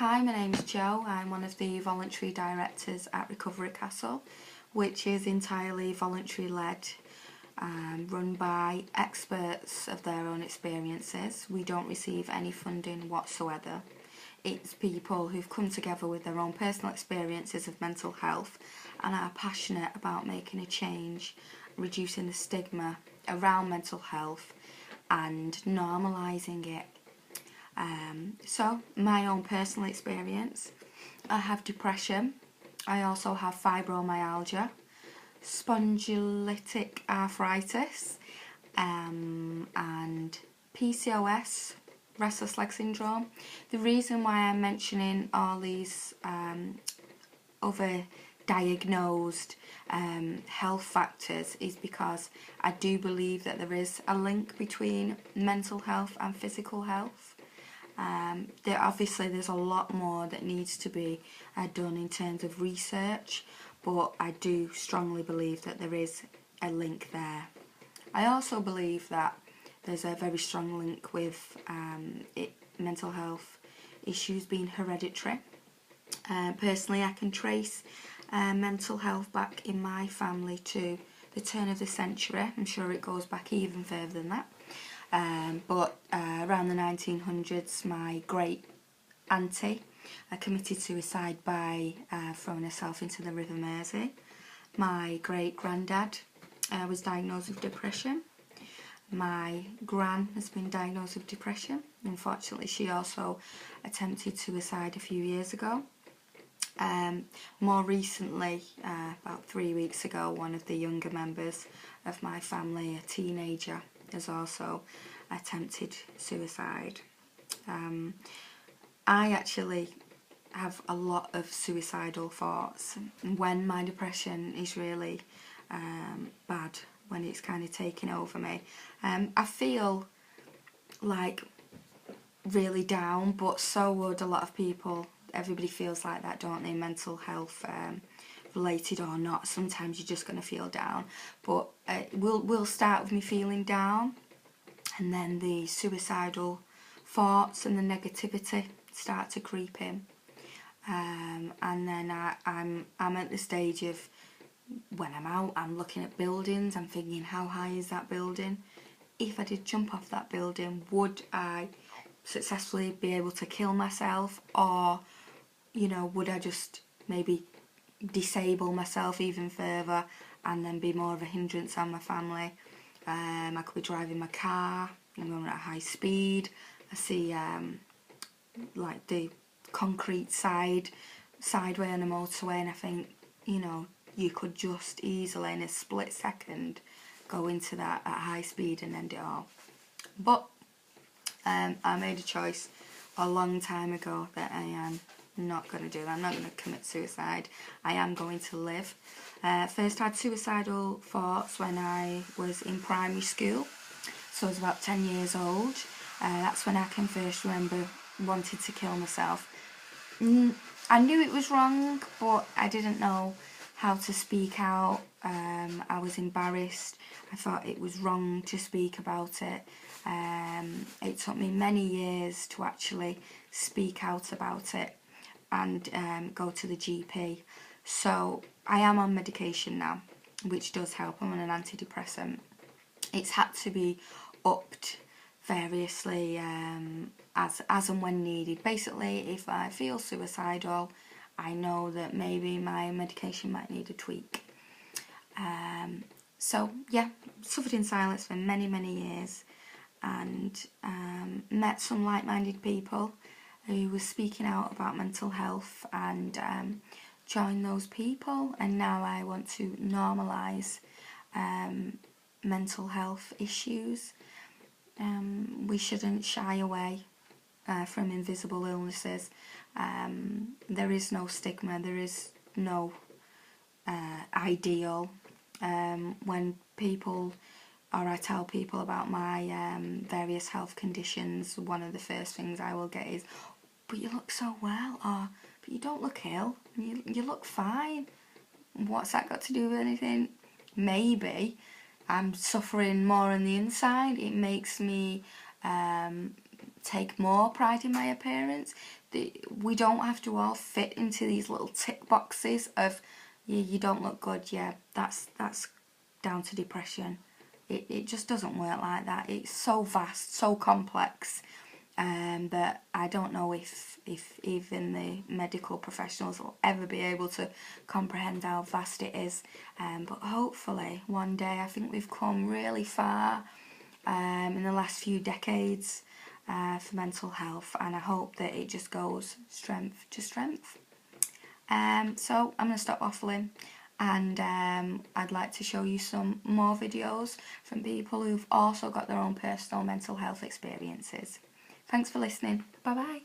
Hi, my name's Jo. I'm one of the voluntary directors at Recovery Castle, which is entirely voluntary led, run by experts of their own experiences. We don't receive any funding whatsoever. It's people who've come together with their own personal experiences of mental health and are passionate about making a change, reducing the stigma around mental health and normalising it. So, my own personal experience, I have depression, I also have fibromyalgia, spondylitic arthritis, and PCOS, restless leg syndrome. The reason why I'm mentioning all these other diagnosed health factors is because I do believe that there is a link between mental health and physical health. Obviously there's a lot more that needs to be done in terms of research, but I do strongly believe that there is a link there. I also believe that there's a very strong link with mental health issues being hereditary. Personally, I can trace mental health back in my family to the turn of the century. I'm sure it goes back even further than that. But around the 1900s, my great auntie committed suicide by throwing herself into the River Mersey. My great granddad was diagnosed with depression. My gran has been diagnosed with depression. Unfortunately, she also attempted suicide a few years ago. More recently, about 3 weeks ago, one of the younger members of my family, a teenager, has also attempted suicide. I actually have a lot of suicidal thoughts when my depression is really bad, when it's kind of taking over me. I feel like really down, but so would a lot of people. Everybody feels like that, don't they? Mental health related or not, sometimes you're just going to feel down, but we'll start with me feeling down, and then the suicidal thoughts and the negativity start to creep in, and then I'm at the stage of, when I'm out, I'm looking at buildings, I'm thinking, how high is that building? If I did jump off that building, would I successfully be able to kill myself, or would I just maybe disable myself even further and then be more of a hindrance on my family? I could be driving my car and going at high speed. I see like the concrete sideway on a motorway, and I think, you could just easily in a split second go into that at high speed and end it all. But I made a choice a long time ago that I am not going to do that. I'm not going to commit suicide. I am going to live. First I had suicidal thoughts when I was in primary school, so I was about 10 years old. That's when I can first remember wanting to kill myself. I knew it was wrong, but I didn't know how to speak out. I was embarrassed. I thought it was wrong to speak about it. It took me many years to actually speak out about it and go to the GP. So I am on medication now, which does help. I'm on an antidepressant. It's had to be upped variously as and when needed. Basically, if I feel suicidal, I know that maybe my medication might need a tweak. So yeah, suffered in silence for many years, and met some like-minded people who were speaking out about mental health, and joined those people, and now I want to normalise mental health issues. We shouldn't shy away from invisible illnesses. There is no stigma, there is no ideal. When people, or I tell people about my various health conditions, one of the first things I will get is, but you look so well, or but you don't look ill, you look fine. What's that got to do with anything? Maybe I'm suffering more on the inside. It makes me take more pride in my appearance. We don't have to all fit into these little tick boxes of, yeah, you don't look good, yeah, that's down to depression. It just doesn't work like that. It's so vast, so complex, that I don't know if even the medical professionals will ever be able to comprehend how vast it is. But hopefully one day, I think we've come really far in the last few decades for mental health, and I hope that it just goes strength to strength. So I'm going to stop waffling, and I'd like to show you some more videos from people who've also got their own personal mental health experiences. Thanks for listening. Bye bye.